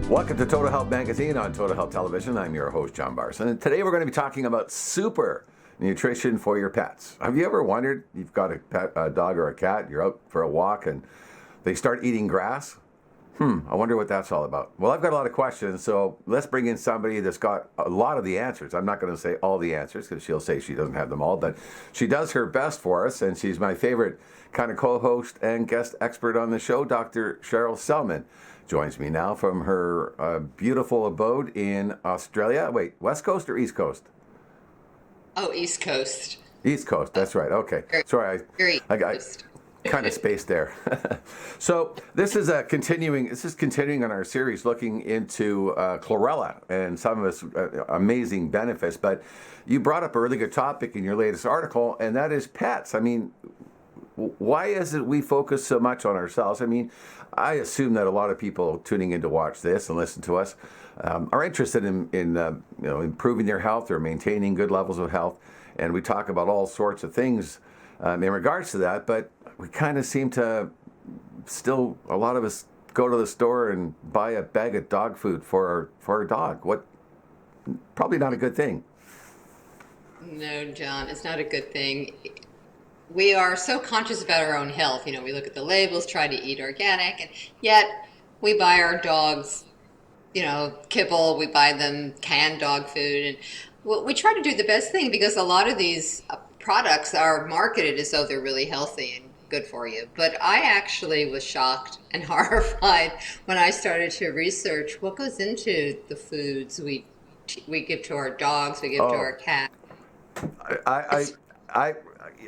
Welcome to Total Health Magazine on Total Health Television. I'm your host, John Barson. And today we're going to be talking about super nutrition for your pets. Have you ever wondered, you've got a dog or a cat, you're out for a walk and they start eating grass? I wonder what that's all about. Well, I've got a lot of questions, so let's bring in somebody that's got a lot of the answers. I'm not going to say all the answers because she'll say she doesn't have them all, but she does her best for us, and she's my favorite kind of co-host and guest expert on the show. Dr. Sherrill Sellman joins me now from her beautiful abode in Australia. Wait, West Coast or East Coast? Oh, East Coast. East Coast, that's right. Okay. Sorry, I got kind of spaced there. So this is continuing on our series looking into chlorella and some of its amazing benefits. But you brought up a really good topic in your latest article, and that is pets. I mean, why is it we focus so much on ourselves? I mean, I assume that a lot of people tuning in to watch this and listen to us are interested in improving their health or maintaining good levels of health, and we talk about all sorts of things in regards to that. But we kind of seem to still, a lot of us go to the store and buy a bag of dog food for our dog. Probably not a good thing. No, John, it's not a good thing. We are so conscious about our own health. You know, we look at the labels, try to eat organic, and yet we buy our dogs, kibble, we buy them canned dog food. And we try to do the best thing because a lot of these products are marketed as though they're really healthy and good for you. But I actually was shocked and horrified when I started to research what goes into the foods we give to our dogs, we give to our cats. I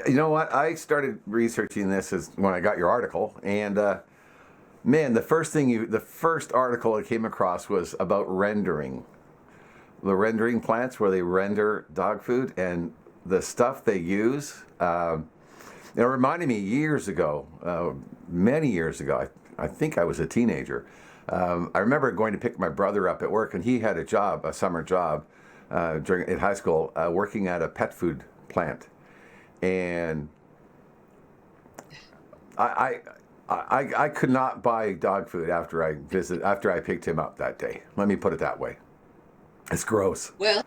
you know what? I started researching this when I got your article, and man, the first article I came across was about rendering. The rendering plants where they render dog food, and the stuff they use. It reminded me years ago, many years ago. I think I was a teenager. I remember going to pick my brother up at work, and he had a summer job in high school, working at a pet food plant. And I could not buy dog food after I picked him up that day. Let me put it that way. It's gross. Well,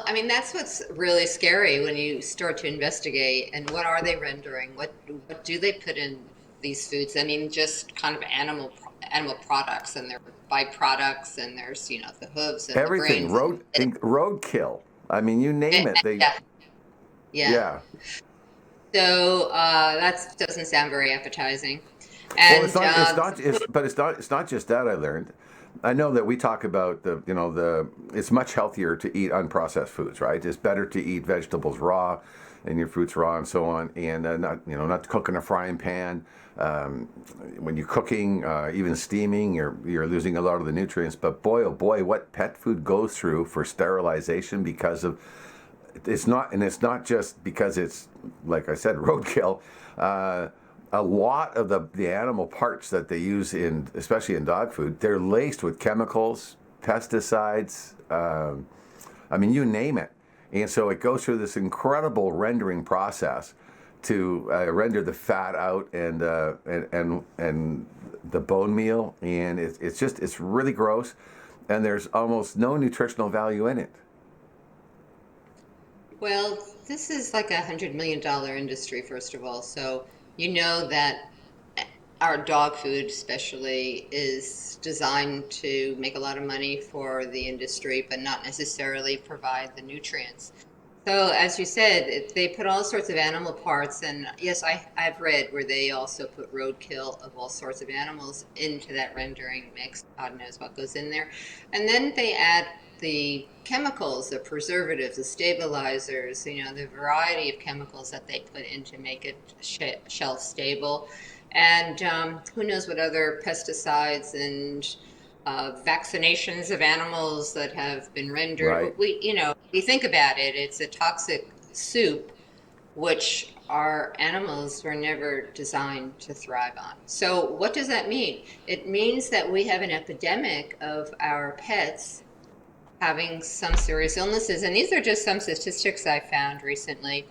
I mean, that's what's really scary when you start to investigate. And what are they rendering? What do they put in these foods? I mean, just kind of animal products, and their byproducts, and there's the hooves and everything. the brains. Roadkill. I mean, you name it. Yeah. So that doesn't sound very appetizing. And it's not just that. I learned. I know that we talk about it's much healthier to eat unprocessed foods, right? It's better to eat vegetables raw and your fruits raw and so on, and not to cook in a frying pan. When you're cooking, even steaming, you're losing a lot of the nutrients. But boy, oh boy, what pet food goes through for sterilization because of it's not just because it's, like I said, roadkill. A lot of the animal parts that they use especially in dog food, they're laced with chemicals, pesticides. I mean, you name it. And so it goes through this incredible rendering process to render the fat out and the bone meal, and it's really gross, and there's almost no nutritional value in it. Well, this is like $100 million industry, first of all. So you know that our dog food especially is designed to make a lot of money for the industry, but not necessarily provide the nutrients. So as you said, they put all sorts of animal parts, and yes, I've read where they also put roadkill of all sorts of animals into that rendering mix. God knows what goes in there. And then they add the chemicals, the preservatives, the stabilizers, the variety of chemicals that they put in to make it shelf stable. And who knows what other pesticides and vaccinations of animals that have been rendered. Right. We think about it, it's a toxic soup, which our animals were never designed to thrive on. So what does that mean? It means that we have an epidemic of our pets having some serious illnesses. And these are just some statistics I found recently.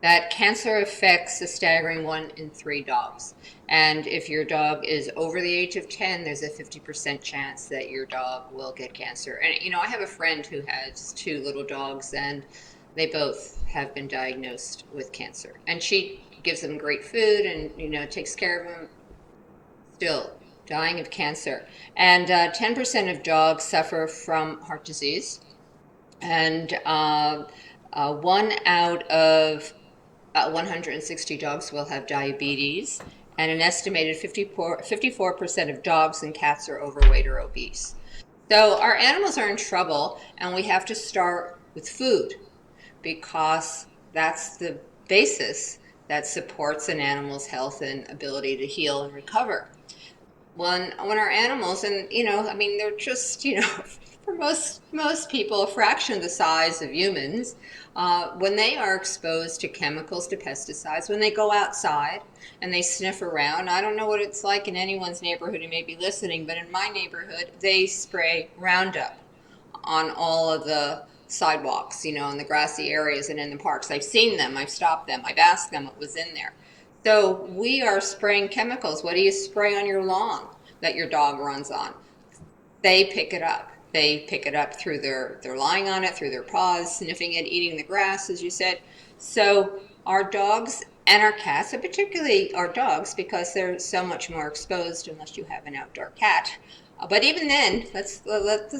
that cancer affects a staggering 1 in 3 dogs. And if your dog is over the age of 10, there's a 50% chance that your dog will get cancer. And, I have a friend who has 2 little dogs, and they both have been diagnosed with cancer. And she gives them great food and, takes care of them, still dying of cancer. And 10% of dogs suffer from heart disease. And 1 out of 160 dogs will have diabetes, and an estimated 54% of dogs and cats are overweight or obese. So our animals are in trouble, and we have to start with food because that's the basis that supports an animal's health and ability to heal and recover. When our animals, and they're just, for most people a fraction of the size of humans, when they are exposed to chemicals, to pesticides, when they go outside and they sniff around. I don't know what it's like in anyone's neighborhood who may be listening, but in my neighborhood they spray Roundup on all of the sidewalks, in the grassy areas and in the parks. I've seen them, I've stopped them, I've asked them what was in there. So we are spraying chemicals. What do you spray on your lawn that your dog runs on? They pick it up. They pick it up through they're lying on it, through their paws, sniffing it, eating the grass, as you said. So our dogs and our cats, and particularly our dogs, because they're so much more exposed unless you have an outdoor cat. But even then, let's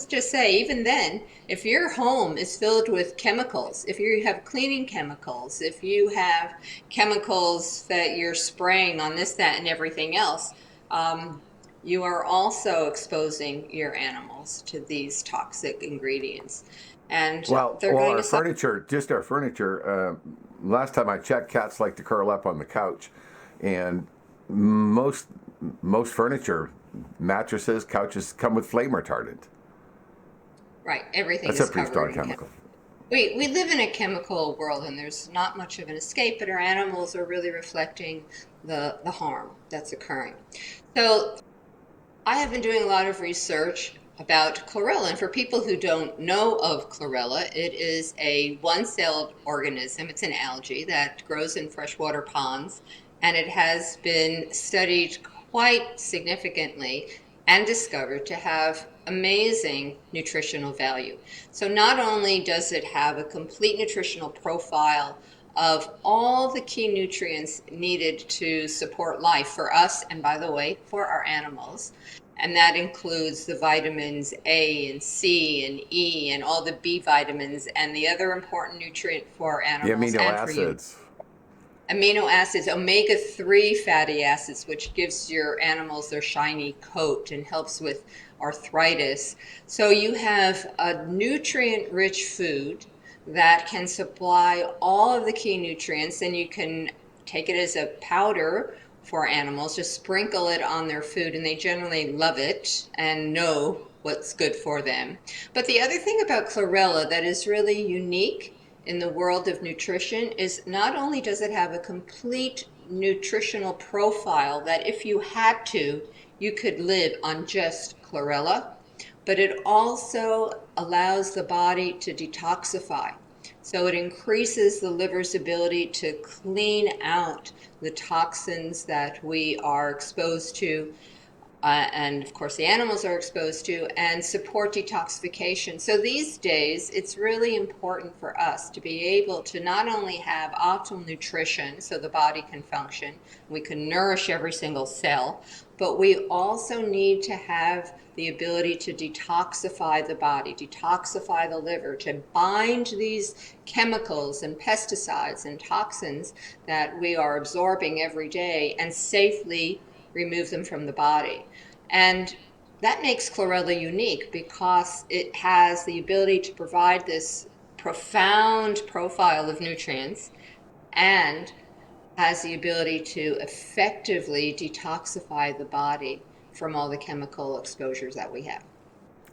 just say, even then, if your home is filled with chemicals, if you have cleaning chemicals, if you have chemicals that you're spraying on this, that, and everything else, you are also exposing your animals to these toxic ingredients. And they're going to suffer. Our furniture, last time I checked, cats like to curl up on the couch. And most furniture, mattresses, couches come with flame retardant. Right, everything That's is a pretty covered strong in chemical. We live in a chemical world, and there's not much of an escape, but our animals are really reflecting the harm that's occurring. So I have been doing a lot of research about chlorella, and for people who don't know of chlorella, it is a one-celled organism. It's an algae that grows in freshwater ponds, and it has been studied quite significantly and discovered to have amazing nutritional value. So not only does it have a complete nutritional profile of all the key nutrients needed to support life for us, and by the way, for our animals, and that includes the vitamins A and C and E and all the B vitamins and the other important nutrient for animals The amino and for you. acids. Amino acids, omega-3 fatty acids, which gives your animals their shiny coat and helps with arthritis. So you have a nutrient-rich food that can supply all of the key nutrients, and you can take it as a powder for animals, just sprinkle it on their food, and they generally love it and know what's good for them. But the other thing about chlorella that is really unique in the world of nutrition is not only does it have a complete nutritional profile that if you had to, you could live on just chlorella, but it also allows the body to detoxify. So it increases the liver's ability to clean out the toxins that we are exposed to, and of course the animals are exposed to, and support detoxification. So these days it's really important for us to be able to not only have optimal nutrition so the body can function, we can nourish every single cell, but we also need to have the ability to detoxify the body, detoxify the liver, to bind these chemicals and pesticides and toxins that we are absorbing every day and safely remove them from the body. And that makes chlorella unique because it has the ability to provide this profound profile of nutrients and has the ability to effectively detoxify the body from all the chemical exposures that we have.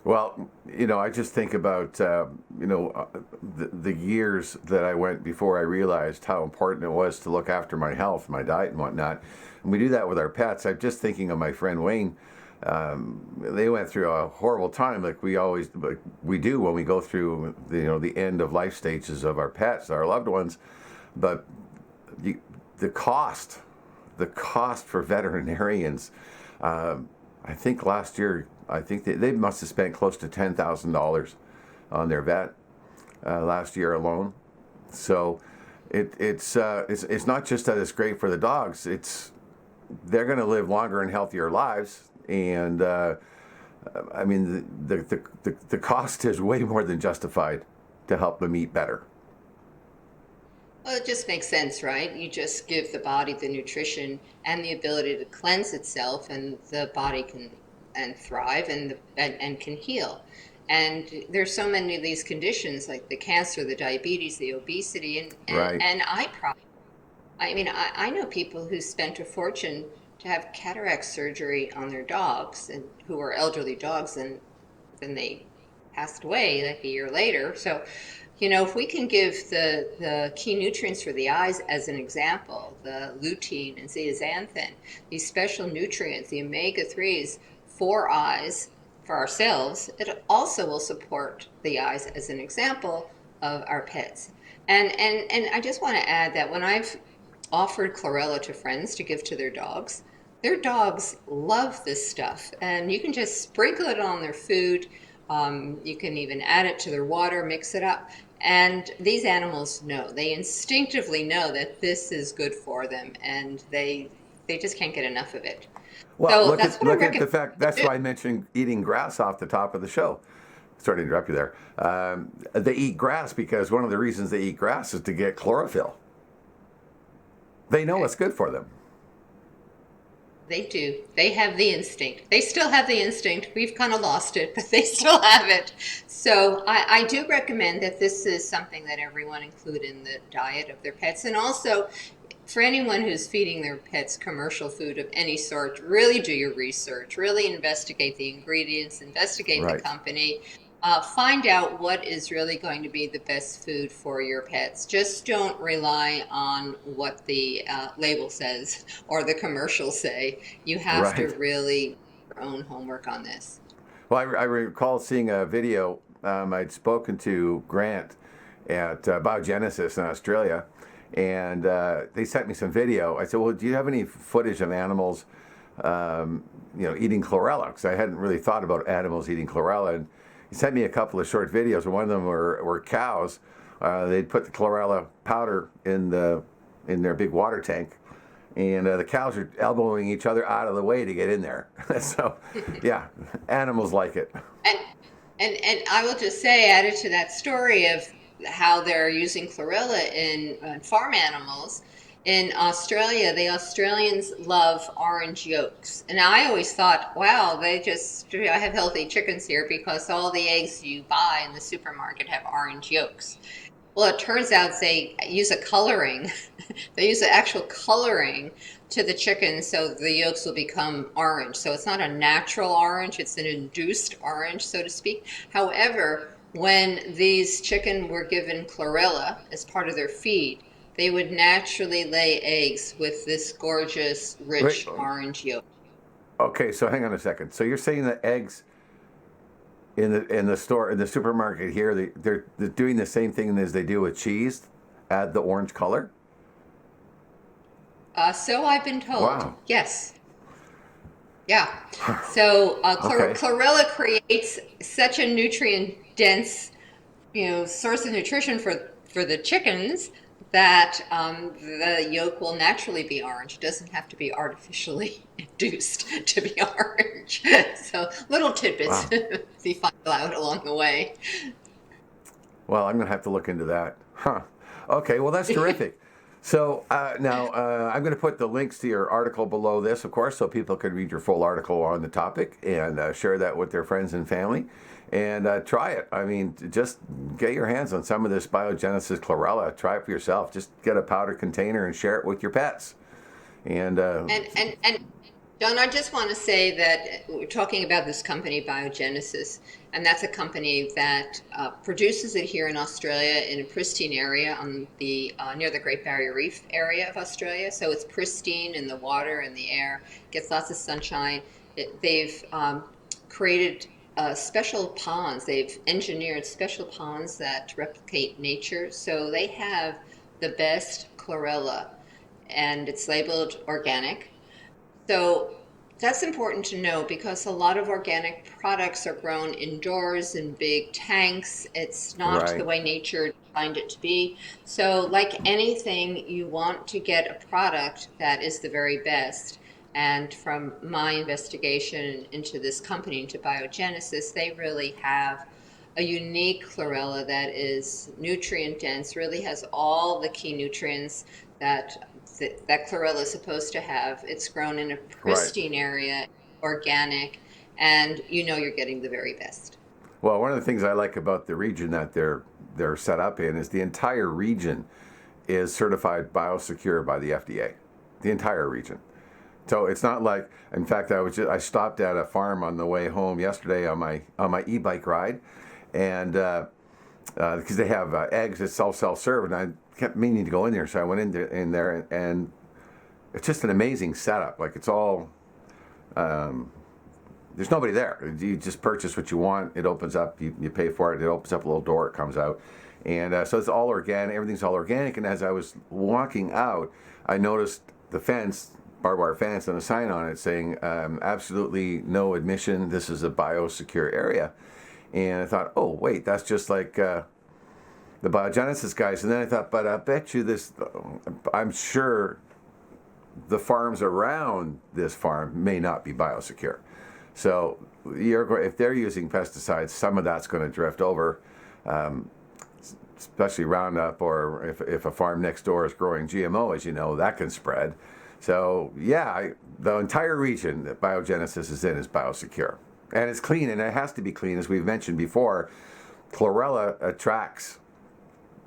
Well, I just think about, the years that I went before I realized how important it was to look after my health, my diet and whatnot. And we do that with our pets. I'm just thinking of my friend Wayne. They went through a horrible time like we do when we go through, the end of life stages of our pets, our loved ones. But you, the cost, the cost for veterinarians. I think last year, I think they must have spent close to $10,000 on their vet last year alone. So it's not just that it's great for the dogs. They're going to live longer and healthier lives, and I mean the cost is way more than justified to help them eat better. Well, it just makes sense, right? You just give the body the nutrition and the ability to cleanse itself, and the body can and thrive and can heal. And there's so many of these conditions like the cancer, the diabetes, the obesity, Right. and eye problems. I mean, I know people who spent a fortune to have cataract surgery on their dogs and who were elderly dogs, and then they passed away like a year later. So, if we can give the key nutrients for the eyes as an example, the lutein and zeaxanthin, these special nutrients, the omega-3s for eyes, for ourselves, it also will support the eyes as an example of our pets. And I just want to add that when I've offered chlorella to friends to give to their dogs love this stuff. And you can just sprinkle it on their food. You can even add it to their water, mix it up. And these animals know, they instinctively know that this is good for them, and they just can't get enough of it. Well, So that's what I look at the recommend. fact. That's why I mentioned eating grass off the top of the show. Sorry to interrupt you there. They eat grass because one of the reasons they eat grass is to get chlorophyll. They know Okay. it's good for them. They do. They have the instinct. They still have the instinct. We've kind of lost it, but they still have it. So I do recommend that this is something that everyone include in the diet of their pets. And also, for anyone who's feeding their pets commercial food of any sort, really do your research, really investigate the ingredients, investigate the Right. company, find out what is really going to be the best food for your pets. Just don't rely on what the label says or the commercials say. You have to Right. really do your own homework on this. Well, I recall seeing a video. I'd spoken to Grant at Biogenesis in Australia, and they sent me some video. I said, "Well, do you have any footage of animals, eating chlorella?" Because I hadn't really thought about animals eating chlorella. And he sent me a couple of short videos, and one of them were cows. They'd put the chlorella powder in their big water tank, and the cows are elbowing each other out of the way to get in there. So, yeah, animals like it. And and I will just say, added to that story of how they're using chlorella in farm animals in Australia, the Australians love orange yolks. And I always thought, wow, I have healthy chickens here because all the eggs you buy in the supermarket have orange yolks. Well, it turns out they use a coloring. They use the actual coloring to the chicken so the yolks will become orange. So it's not a natural orange, it's an induced orange, so to speak. However, when these chicken were given chlorella as part of their feed, they would naturally lay eggs with this gorgeous, Wait, rich orange yolk. okay, so hang on a second. So you're saying that eggs in the store in the supermarket here they're doing the same thing as they do with cheese, add the orange color? So I've been told. Wow. Yes. Yeah. So Okay. chlorella creates such a nutrient dense, source of nutrition for the chickens that the yolk will naturally be orange. It doesn't have to be artificially induced to be orange. So little tidbits Wow. you find out along the way. Well, I'm gonna have to look into that. Huh. Okay. Well, that's terrific. So now I'm going to put the links to your article below this, of course, so people can read your full article on the topic and share that with their friends and family and try it. I mean, just get your hands on some of this Biogenesis chlorella. Try it for yourself. Just get a powder container and share it with your pets. And And John, I just want to say that we're talking about this company, Biogenesis, and that's a company that produces it here in Australia in a pristine area on the near the Great Barrier Reef area of Australia. So it's pristine in the water and the air, gets lots of sunshine. They've created special ponds. They've engineered special ponds that replicate nature. So they have the best chlorella and it's labeled organic. So that's important to know because a lot of organic products are grown indoors in big tanks. It's not the Right. way nature designed it to be. So, like anything, you want to get a product that is the very best. And from my investigation into this company, into Biogenesis, they really have a unique chlorella that is nutrient dense, really has all the key nutrients that that chlorella is supposed to have. It's grown in a Right. pristine area, organic, and you know you're getting the very best. Well, one of the things I like about the region that they're set up in is the entire region is certified biosecure by the FDA. The entire region. So it's not like, in fact, I stopped at a farm on the way home yesterday on my e-bike ride, and because they have eggs that self-serve, and I kept meaning to go in there, so I went in there, and it's just an amazing setup. Like it's all there's nobody there. You just purchase what you want. It opens up. You pay for it. It opens up a little door. It comes out, and so it's all organic. Everything's all organic. And as I was walking out, I noticed the fence, barbed wire fence, and a sign on it saying absolutely no admission. This is a biosecure area. And I thought, oh wait, that's just like the Biogenesis guys. And then I thought, but I bet you this. I'm sure the farms around this farm may not be biosecure. So if they're using pesticides, some of that's going to drift over, especially Roundup, or if a farm next door is growing GMO, as you know, that can spread. So yeah, the entire region that Biogenesis is in is biosecure. And it's clean, and it has to be clean, as we've mentioned before. Chlorella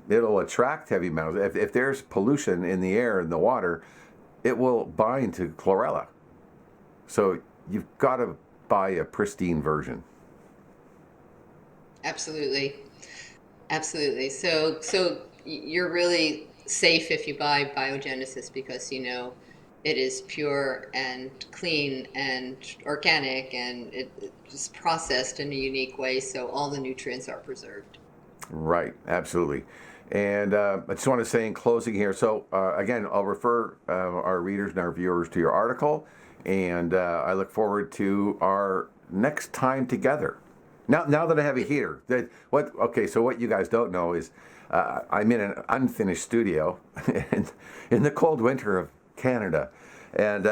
it'll attract heavy metals. If there's pollution in the air and the water, it will bind to chlorella. So you've got to buy a pristine version. Absolutely, absolutely. So you're really safe if you buy Biogenesis because you know it is pure and clean and organic, and it's processed in a unique way, so all the nutrients are preserved. Right, absolutely. And I just want to say in closing here, so again, I'll refer our readers and our viewers to your article, and I look forward to our next time together. Now that I have a heater, so what you guys don't know is I'm in an unfinished studio in the cold winter of Canada, and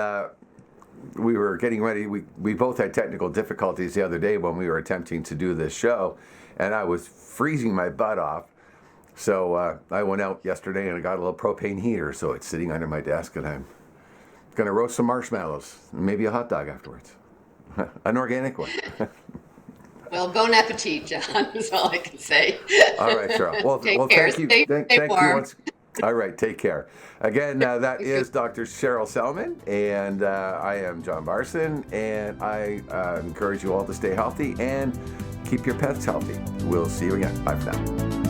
we were getting ready. We both had technical difficulties the other day when we were attempting to do this show, and I was freezing my butt off. So I went out yesterday and I got a little propane heater, so it's sitting under my desk, and I'm going to roast some marshmallows and maybe a hot dog afterwards. An organic one. Well, bon appetit, John, is all I can say. All right, Cheryl. Well, Take well, care. thank you. Stay, Thank stay you warm. once. All right, take care. Again, that is Dr. Sherrill Sellman, and I am John Barson, and I encourage you all to stay healthy and keep your pets healthy. We'll see you again. Bye for now.